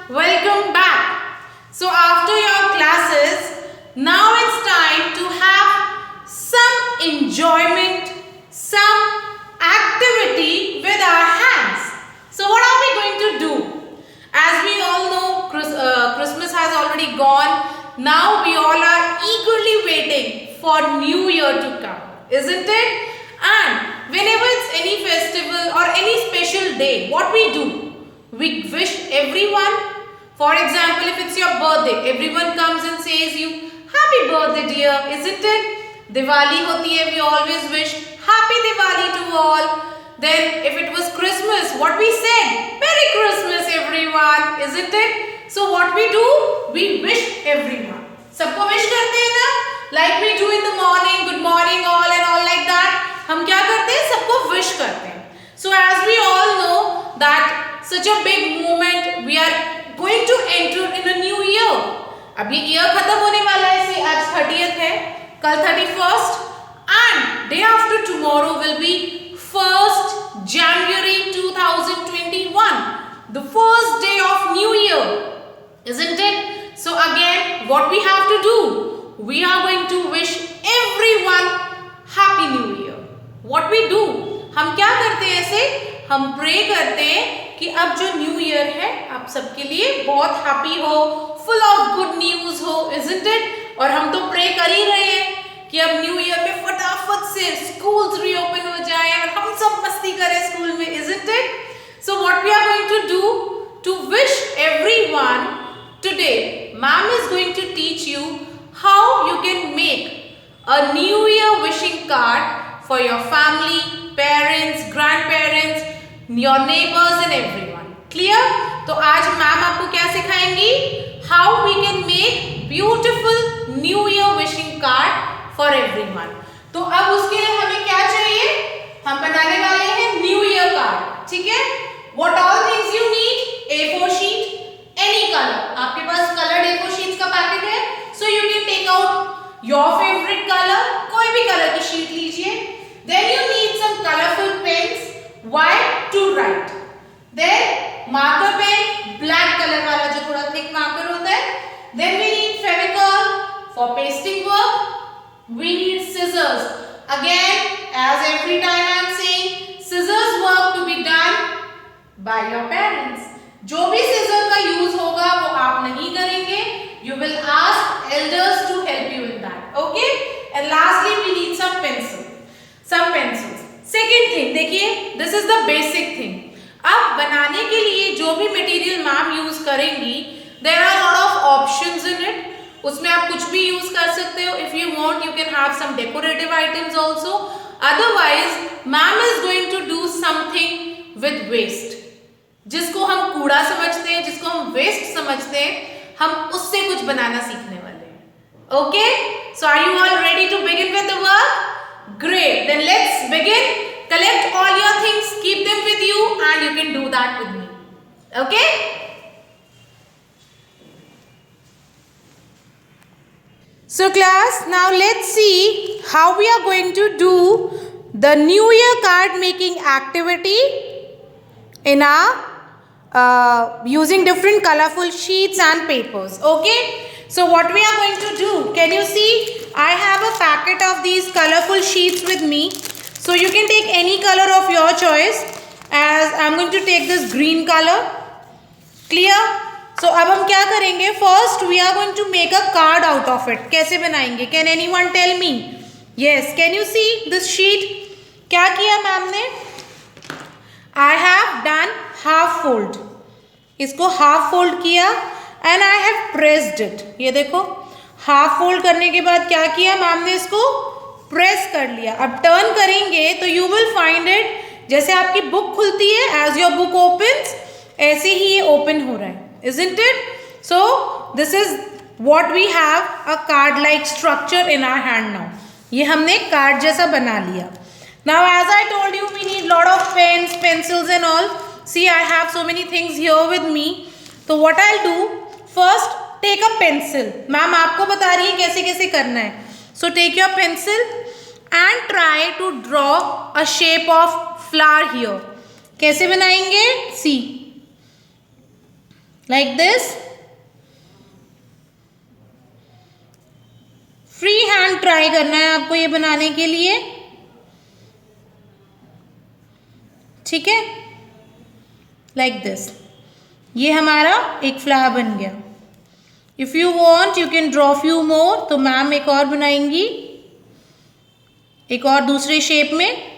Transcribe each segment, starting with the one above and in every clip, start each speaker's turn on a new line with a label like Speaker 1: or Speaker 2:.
Speaker 1: welcome back. So after your classes, now it's time to have some enjoyment, some activity with our hands. So what are we going to do? As we all know, Christmas has already gone. Now we all are eagerly waiting for New Year to come, isn't it? And whenever it's any festival or any special day, what we do? We wish everyone. For example, if it's your birthday, everyone comes and says you, Happy birthday dear, isn't it? Diwali hoti hai, we always wish Happy Diwali to all. Then if it was Christmas, what we said? Merry Christmas everyone, isn't it? So what we do? We wish everyone. सबको wish करते हैं ना? Like we do in the morning, good morning all and all like that. हम क्या करते हैं? सबको wish करते हैं. So as we all know that such a big moment, we are going to enter in a new year. अब ये year खत्म होने वाला है, से आज 30th है, कल 31st and day after tomorrow will be 1st January 2021, the first day of new year, isn't it? So again, what we have to do? We are going to wish everyone Happy New Year. What we do? हम क्या करते हैं ऐसे? हम pray करते हैं कि अब जो न्यू ईयर है आप सबके लिए बहुत हैप्पी हो, फुल ऑफ गुड न्यूज हो, isn't it? और हम तो प्रे कर ही रहे हैं कि अब न्यू ईयर में फटाफट से स्कूल्स रीओपन हो जाए और हम सब मस्ती करें स्कूल में, isn't it? So what we are going to do to wish everyone today, ma'am is going to teach you how you can make a new year wishing card for your family, parents, grandparents, your neighbors and everyone. Clear? तो आज ma'am आपको क्या सिखाएंगी? How we can make beautiful new year wishing card for everyone. तो अब उसके लिए हमें क्या चाहिए? हम बनाने वाले हैं न्यू ईयर कार्ड, ठीक है? What all things you need? A4 sheet, any color. आपके पास colored A4 sheets का पैकेट है, so you can take out your favorite color. कोई भी कलर की शीट लीजिए. Then you need some colorful pens, white to write. Then marker pen, black color वाला जो थोड़ा thick marker होता है. Then we need Fevicol for pasting work. We need scissors. Again, as every time I am saying, scissors work to be done by your parents. जो भी scissor का use होगा वो आप नहीं करेंगे. You will ask elders to help you in that. Okay? And lastly, we need some pencil. Some pencils. Second thing, देखिए, this is the basic thing. अब बनाने के लिए जो भी मटेरियल मैम यूज करेंगी, there are a lot of options in it. उसमें आप कुछ भी यूज कर सकते हो. If you want, you can have some decorative items also. Otherwise, ma'am is going to do something with waste. जिसको हम कूड़ा समझते हैं, जिसको हम वेस्ट समझते हैं, हम उससे कुछ बनाना सीखने वाले हैं. Okay? So are you all ready to begin with the work? Great. Then let's begin. Collect all your things, keep them with you, and you can do that with me. Okay? So class, now let's see how we are going to do the New Year card making activity in our using different colorful sheets and papers. Okay? So what we are going to do, can you see? I have a packet of these colorful sheets with me. So you can take any color of your choice. As I am going to take this green color. Clear? So अब हम क्या करेंगे? First we are going to make a card out of it. कैसे बनाएंगे? Can anyone tell me? Yes. Can you see this sheet? क्या किया ma'am ने? I have done half fold. इसको half fold किया and I have pressed it. ये देखो, half fold करने के बाद क्या किया मैम ने? इसको प्रेस कर लिया. अब टर्न करेंगे तो you will find it, जैसे आपकी बुक खुलती है, as your book opens, ऐसे ही ये open हो रहा है, isn't it? So this is what we have a card like structure in our hand now. ये हमने कार्ड जैसा बना लिया. Now as I told you, we need lot of pens, pencils and all. See, I have so many things here with me. So what I'll do, first take a pencil. Ma'am आपको बता रही है कैसे कैसे करना है. So take your pencil and try to draw a shape of flower here. कैसे बनाएंगे? See, like this. Free hand try करना है आपको ये बनाने के लिए, ठीक है, लाइक दिस। ये हमारा एक फ्लावर बन गया। If you want you can draw few more, तो मैम एक और बनाएंगी, एक और दूसरे शेप में।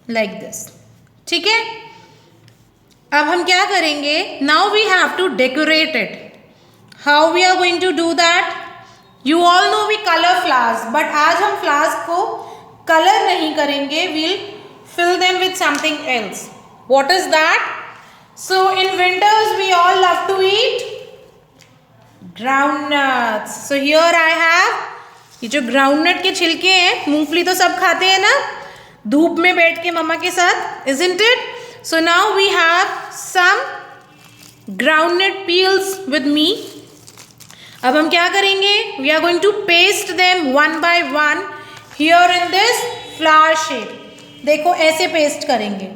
Speaker 1: लाइक दिस, ठीक है। अब हम क्या करेंगे, now we have to decorate it. How we are going to do that, you all know we colour flowers, but आज हम फ्लावर्स को कलर नहीं करेंगे, we'll fill them with something else. What is that? So in winters we all love to eat groundnuts. So here I have, ये जो groundnut के छिलके हैं, मूंगफली तो सब खाते हैं ना धूप में बैठ के मम्मा के साथ, isn't it? So now we have some groundnut peels with me. अब हम क्या करेंगे, we are going to paste them one by one here in this flower shape. देखो ऐसे पेस्ट करेंगे,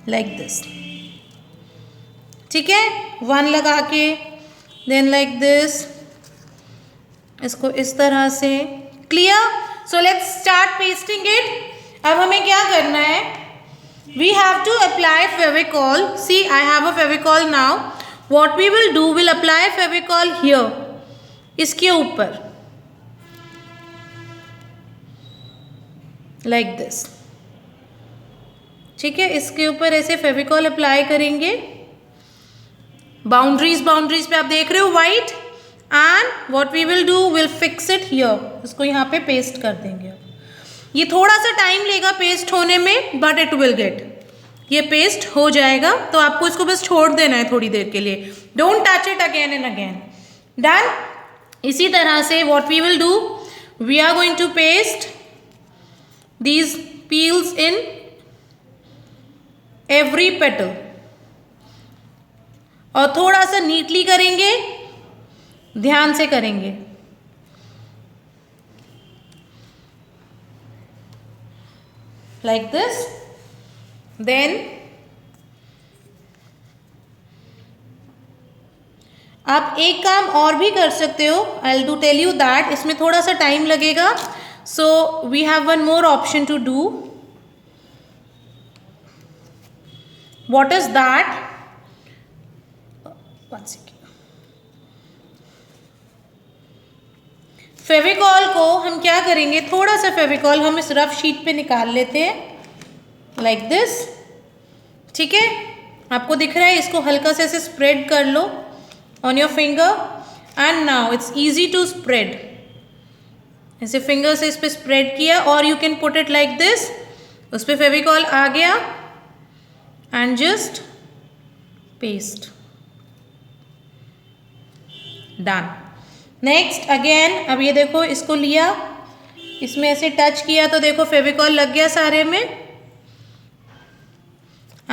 Speaker 1: लाइक दिस, ठीक है, वन लगा के, देन लाइक दिस, इसको इस तरह से, clear. So let's start pasting it. अब हमें क्या करना है, we have to apply Fevicol. See I have a Fevicol now. What we will do, will apply Fevicol here, इसके ऊपर, लाइक दिस, ठीक है। इसके ऊपर ऐसे फेविकॉल अप्लाई करेंगे, बाउंड्रीज पे आप देख रहे हो white, and what we will do, will fix it here, इसको यहाँ पे पेस्ट कर देंगे। ये थोड़ा सा टाइम लेगा पेस्ट होने में, बट इट विल गेट, ये पेस्ट हो जाएगा। तो आपको इसको बस छोड़ देना है थोड़ी देर के लिए, don't touch it again and again, done. इसी तरह से what we will do, we are going to paste these peels in every petal, और थोड़ा सा नीटली करेंगे, ध्यान से करेंगे, लाइक दिस। देन आप एक काम और भी कर सकते हो, I will do tell you that, इसमें थोड़ा सा टाइम लगेगा। So we have one more option to do. What is that? One second. Fevicol को हम क्या करेंगे, थोड़ा सा फेविकॉल हम इस रफ शीट पे निकाल लेते हैं, लाइक दिस, ठीक है। आपको दिख रहा है, इसको हल्का से ऐसे स्प्रेड कर लो on your finger, and now it's easy to spread. ऐसे फिंगर से इस पे स्प्रेड किया, और you can put it like this, उस पे फेविकॉल आ गया, and just paste, done. Next again, अब ये देखो, इसको लिया, इसमें ऐसे टच किया तो देखो फेविकॉल लग गया सारे में,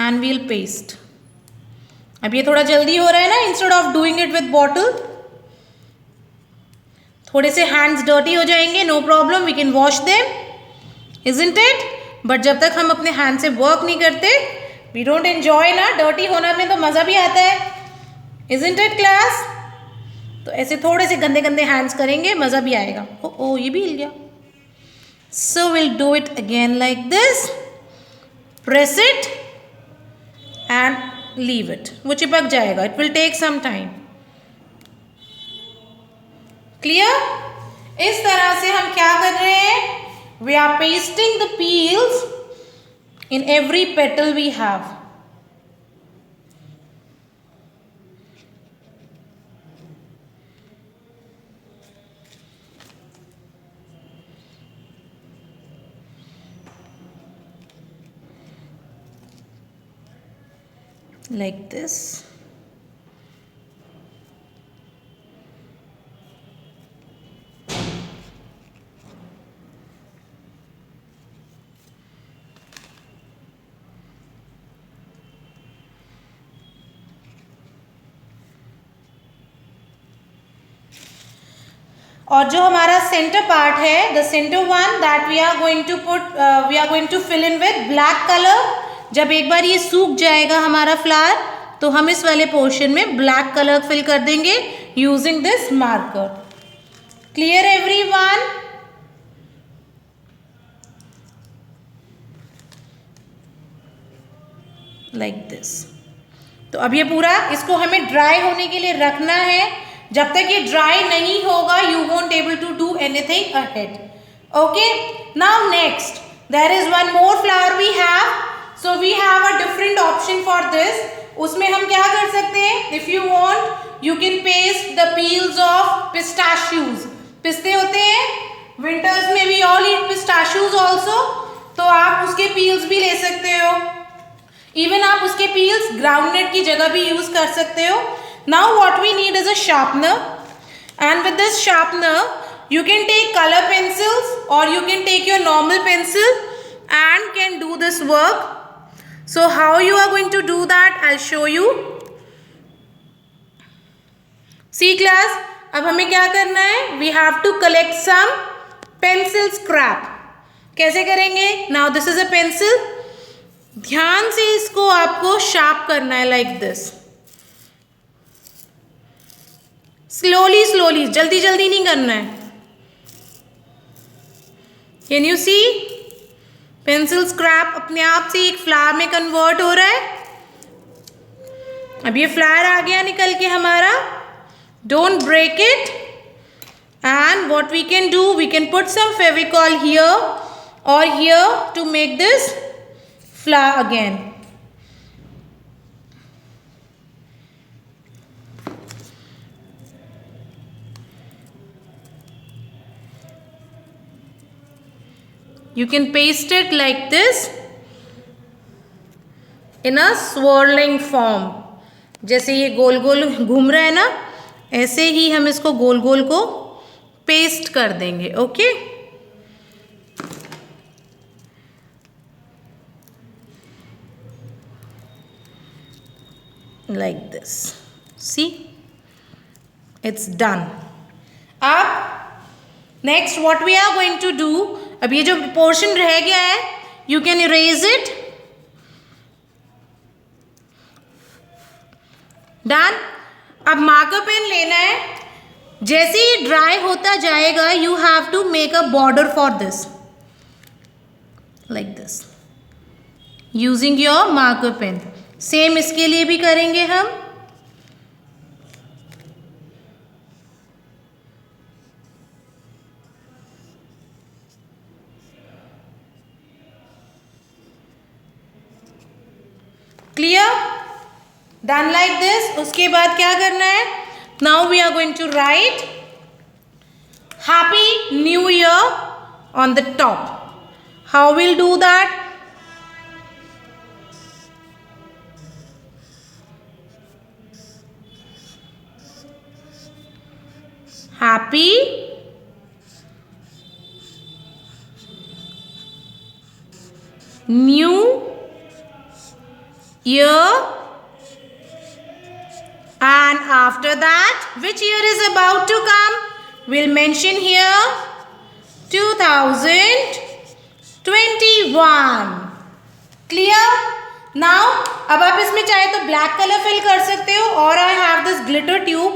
Speaker 1: and we'll paste. अब ये थोड़ा जल्दी हो रहा है ना, instead of doing it with bottle, थोड़े से hands dirty हो जाएंगे, no problem, we can wash them, isn't it? but जब तक हम अपने hand से work नहीं करते, we don't enjoy ना, dirty होना में तो मज़ा भी आता है, isn't it class? तो ऐसे थोड़े से गंदे गंदे हैंड्स करेंगे, मज़ा भी आएगा। ओ ये भी हिल गया। So we'll do it again like this, press it and leave it, वो चिपक जाएगा, it will take some time, clear? इस तरह से हम क्या कर रहे हैं, we are pasting the peels in every petal we have. Like this. और जो हमारा सेंटर पार्ट है, the centre one that we are going to fill in with black colour. जब एक बार ये सूख जाएगा हमारा फ्लावर तो हम इस वाले पोर्शन में ब्लैक कलर फिल कर देंगे using this marker. Clear everyone? Like this. तो अब ये पूरा इसको हमें ड्राई होने के लिए रखना है. जब तक ये ड्राई नहीं होगा you won't able to do anything ahead. Okay, now next there is one more flower we have. So we have a different option for this. उसमें हम क्या कर सकते हैं, if you want you can paste the peels of pistachios. पिस्ते होते हैं, winters में we all eat pistachios also, तो आप उसके पील्स भी ले सकते हो. इवन आप उसके पील्स ग्राउंडनट की जगह भी यूज कर सकते हो. Now what we need is a sharpener, and with this sharpener you can take color pencils or you can take your normal pencil and can do this work. So how you are going to do that, I'll show you. See class, अब हमें क्या करना है, we have to collect some pencil scrap. कैसे करेंगे? Now this is a pencil. ध्यान से इसको आपको शार्प करना है like this. Slowly slowly, जल्दी जल्दी नहीं करना है. Can you see? Pencil scrap अपने आप से एक फ्लावर में कन्वर्ट हो रहा है. अब ये फ्लावर आ गया निकल के हमारा. Don't break it. And what we can do, we can put some Fevicol here और here to make this flower again. You can paste it like this in a swirling form. जैसे ये गोल गोल घूम रहा है ना, ऐसे ही हम इसको गोल गोल को पेस्ट कर देंगे. Okay, like this. See, it's done. अब next what we are going to do, अब ये जो पोर्शन रह गया है you can erase it. Done. अब मार्कर पेन लेना है. जैसे ही ड्राई होता जाएगा you have to make a border for this like this using your marker pen. Same इसके लिए भी करेंगे हम. क्लियर? Done like this. उसके बाद क्या करना है, now we are going to write happy new year on the top. How will do that? Happy new year, and after that which year is about to come, we'll mention here 2021. clear? now अब आप इसमें चाहे तो black colour fill कर सकते हो और I have this glitter tube.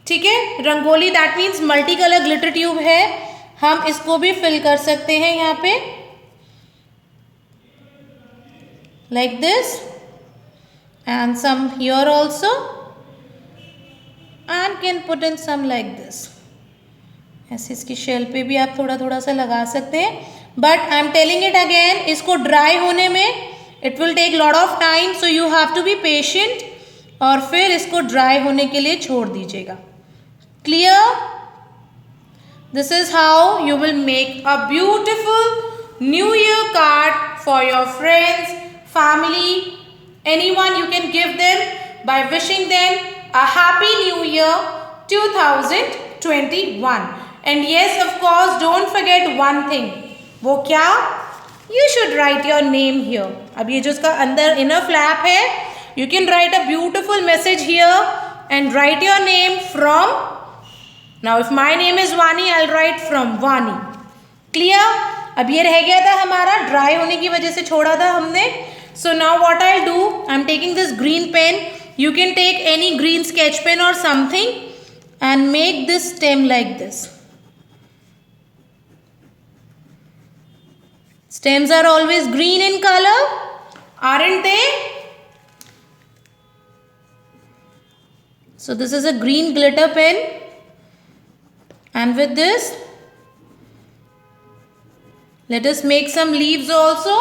Speaker 1: ठीक है, rangoli that means multi colour glitter tube है. हम इसको भी फिल कर सकते हैं यहाँ पे like this. And some here also, and can put in some like this. ऐसे इसकी शेल पे भी आप थोड़ा थोड़ा सा लगा सकते हैं. But I am telling it again, इसको ड्राई होने में it will take lot of time, so you have to be patient. और फिर इसको ड्राई होने के लिए छोड़ दीजिएगा. Clear? This is how you will make a beautiful new year card for your friends, family, anyone. You can give them by wishing them a happy new year 2021. And yes, of course, don't forget one thing. वो क्या? You should write your name here. अब ये जो इसका अंदर inner flap है, you can write a beautiful message here and write your name from Now if my name is Vani, I'll write from Vani. Clear? अब ये रह गया था हमारा, ड्राई होने की वजह से छोड़ा था हमने. So now what I'll do, I'm taking this green pen. You can take any green sketch pen or something and make this stem like this. Stems are always green in color, aren't they? So this is a green glitter pen, and with this let us make some leaves also.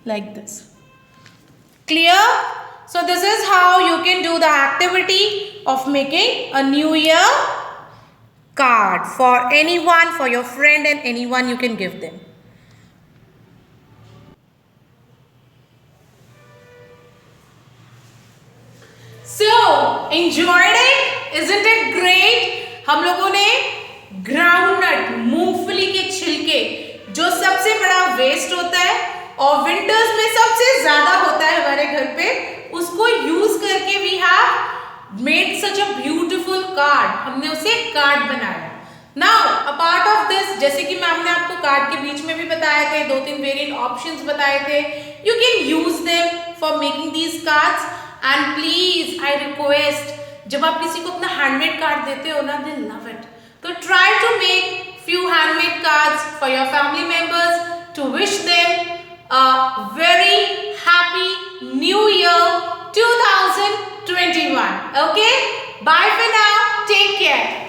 Speaker 1: Like this. Clear? So this is how you can do the activity of making a New Year card for anyone, for your friend and anyone you can give them. So, enjoyed it? Isn't it great? हम लोगों ने groundnut, मूंगफली के छिलके, जो सबसे बड़ा waste होता है और विंटर्स में सबसे ज्यादा होता है हमारे घर पे, उसको यूज करके we have made such a beautiful card. हमने उसे कार्ड बनाया. Now a part of this, जैसे कि मैम ने आपको कार्ड के बीच में भी बताए थे, 2-3 वेरिएंट ऑप्शंस बताए थे. You can use them for making these cards. And please I request, जब आप किसी को अपना हैंडमेड कार्ड देते हो ना, दे लव इट. तो try to make few handmade cards for your family members to wish them a very happy new year 2021. Okay, bye for now, take care.